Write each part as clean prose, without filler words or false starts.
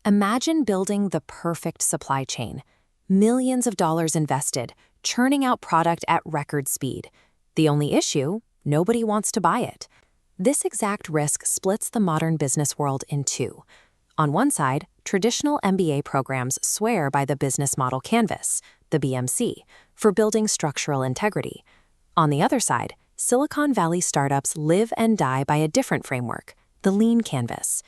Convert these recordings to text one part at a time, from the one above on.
Imagine building the perfect supply chain. Millions of dollars invested, churning out product at record speed. The only issue, nobody wants to buy it. This exact risk splits the modern business world in two. On one side, traditional MBA programs swear by the business model canvas, the BMC, for building structural integrity. On the other side, Silicon Valley startups live and die by a different framework, the lean canvas.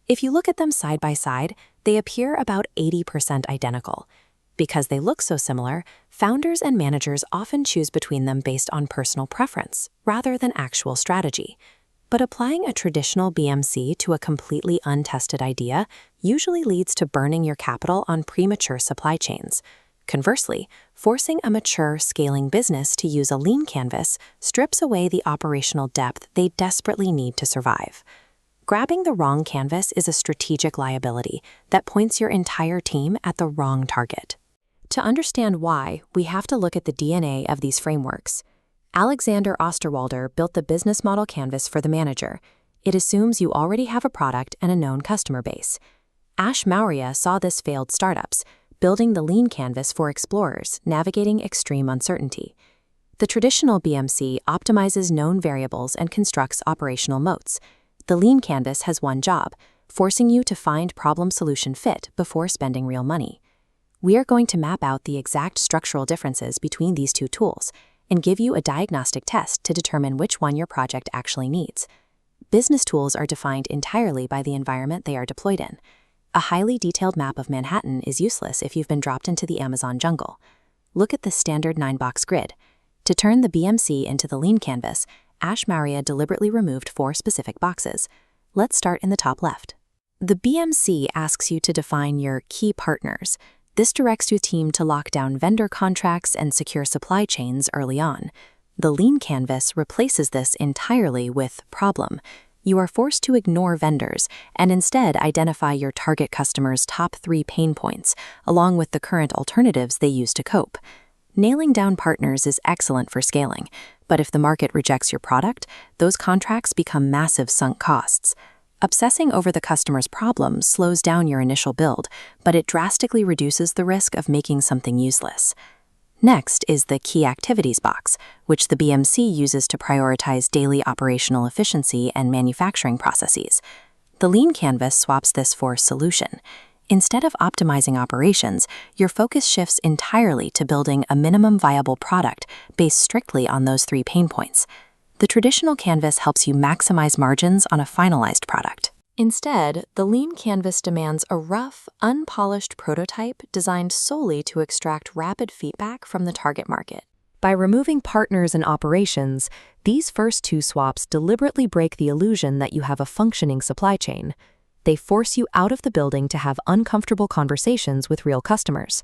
If you look at them side by side, they appear about 80% identical. Because they look so similar, founders and managers often choose between them based on personal preference, rather than actual strategy. But applying a traditional BMC to a completely untested idea usually leads to burning your capital on premature supply chains. Conversely, forcing a mature, scaling business to use a lean canvas strips away the operational depth they desperately need to survive. Grabbing the wrong canvas is a strategic liability that points your entire team at the wrong target. To understand why, we have to look at the DNA of these frameworks. Alexander Osterwalder built the business model canvas for the manager. It assumes you already have a product and a known customer base. Ash Maurya saw this failed startups, building the lean canvas for explorers navigating extreme uncertainty. The traditional BMC optimizes known variables and constructs operational moats. The lean canvas has one job, forcing you to find problem-solution fit before spending real money. We are going to map out the exact structural differences between these two tools and give you a diagnostic test to determine which one your project actually needs. Business tools are defined entirely by the environment they are deployed in. A highly detailed map of Manhattan is useless if you've been dropped into the Amazon jungle. Look at the standard 9-box grid. To turn the BMC into the lean canvas, Ash Maurya deliberately removed 4 specific boxes. Let's start in the top left. The BMC asks you to define your key partners. This directs your team to lock down vendor contracts and secure supply chains early on. The lean canvas replaces this entirely with problem. You are forced to ignore vendors and instead identify your target customers' top 3 pain points, along with the current alternatives they use to cope. Nailing down partners is excellent for scaling, but if the market rejects your product, those contracts become massive sunk costs. Obsessing over the customer's problem slows down your initial build, but it drastically reduces the risk of making something useless. Next is the Key Activities box, which the BMC uses to prioritize daily operational efficiency and manufacturing processes. The lean canvas swaps this for Solution. Instead of optimizing operations, your focus shifts entirely to building a minimum viable product based strictly on those 3 pain points. The traditional canvas helps you maximize margins on a finalized product. Instead, the lean canvas demands a rough, unpolished prototype designed solely to extract rapid feedback from the target market. By removing partners and operations, these first 2 swaps deliberately break the illusion that you have a functioning supply chain. They force you out of the building to have uncomfortable conversations with real customers.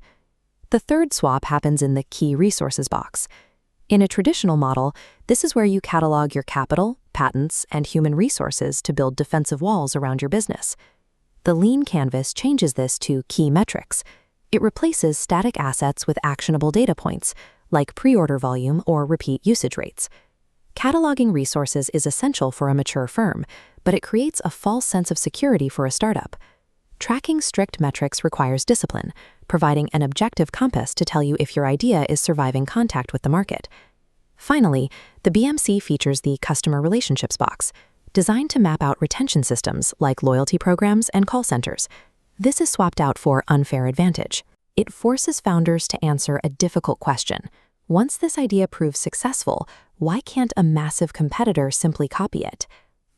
The third swap happens in the Key Resources box. In a traditional model, this is where you catalog your capital, patents, and human resources to build defensive walls around your business. The lean canvas changes this to Key Metrics. It replaces static assets with actionable data points, like pre-order volume or repeat usage rates. Cataloging resources is essential for a mature firm, but it creates a false sense of security for a startup. Tracking strict metrics requires discipline, providing an objective compass to tell you if your idea is surviving contact with the market. Finally, the BMC features the Customer Relationships box, designed to map out retention systems like loyalty programs and call centers. This is swapped out for Unfair Advantage. It forces founders to answer a difficult question. Once this idea proves successful, why can't a massive competitor simply copy it?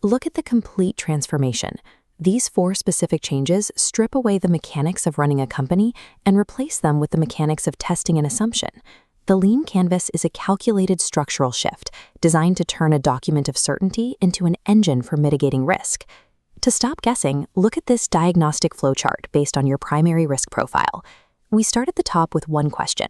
Look at the complete transformation. These 4 specific changes strip away the mechanics of running a company and replace them with the mechanics of testing an assumption. The lean canvas is a calculated structural shift designed to turn a document of certainty into an engine for mitigating risk. To stop guessing, look at this diagnostic flowchart based on your primary risk profile. We start at the top with one question.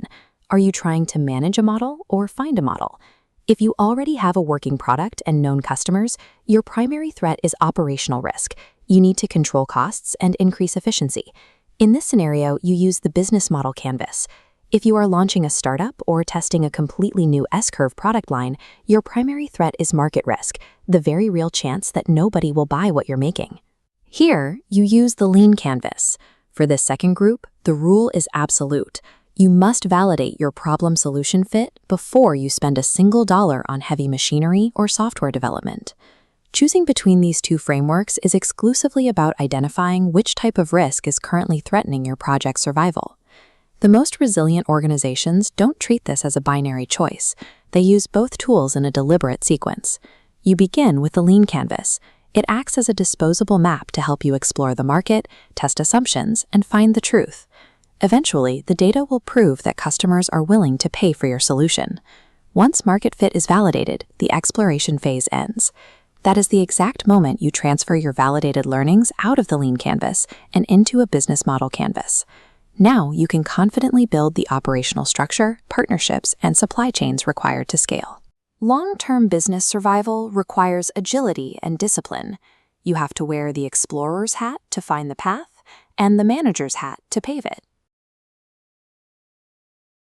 Are you trying to manage a model or find a model? If you already have a working product and known customers, your primary threat is operational risk. You need to control costs and increase efficiency. In this scenario, you use the business model canvas. If you are launching a startup or testing a completely new S-curve product line, your primary threat is market risk, the very real chance that nobody will buy what you're making. Here, you use the lean canvas. For this second group, the rule is absolute. You must validate your problem-solution fit before you spend a single dollar on heavy machinery or software development. Choosing between these two frameworks is exclusively about identifying which type of risk is currently threatening your project's survival. The most resilient organizations don't treat this as a binary choice. They use both tools in a deliberate sequence. You begin with the lean canvas. It acts as a disposable map to help you explore the market, test assumptions, and find the truth. Eventually, the data will prove that customers are willing to pay for your solution. Once market fit is validated, the exploration phase ends. That is the exact moment you transfer your validated learnings out of the lean canvas and into a business model canvas. Now you can confidently build the operational structure, partnerships, and supply chains required to scale. Long-term business survival requires agility and discipline. You have to wear the explorer's hat to find the path and the manager's hat to pave it.